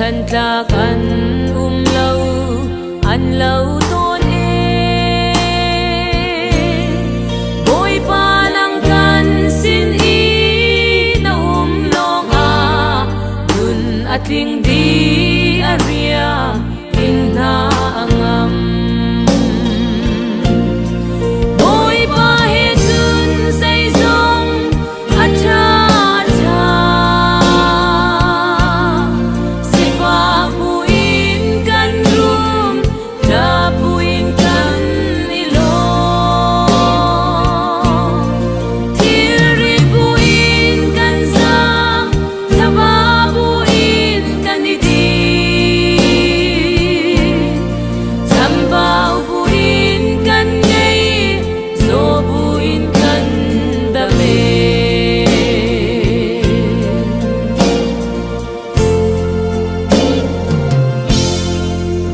thân ta kan lâu an lâu tôn e bôi pa lang kan sin i na long a nun ating di aria in na angam bôi pa he sun say song acha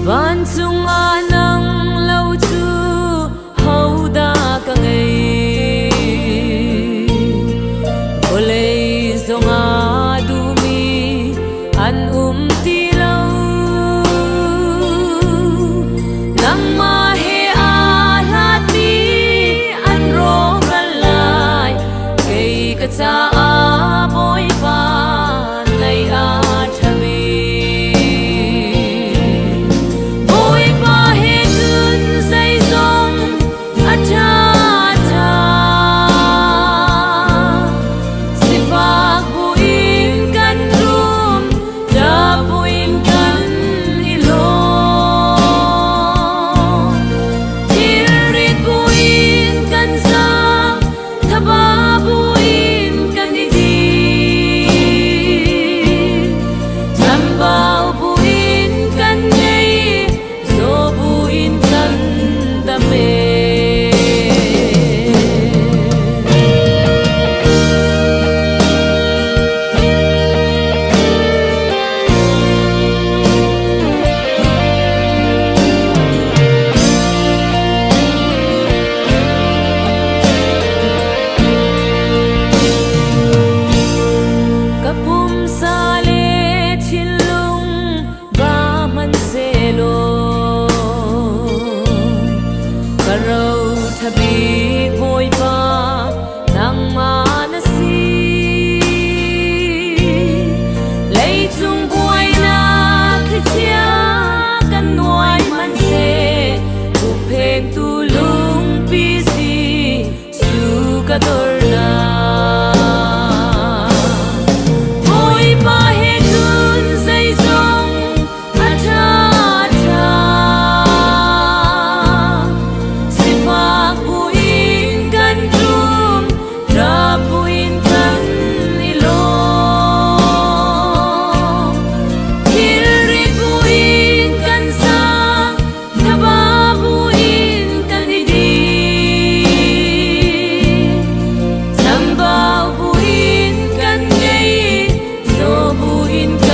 van sunga nang lâu chu hầu da ka ngei olei zonga du mi an ti lâu nang ma he a la ti an ro ran lai kei ka cha a boy pa lai a thabi bôi pa nang ma na si lấy chung buai na khi chia kan nuai man se tu pheng tu lung pi si su ka dor na bôi pa he kun say song acha in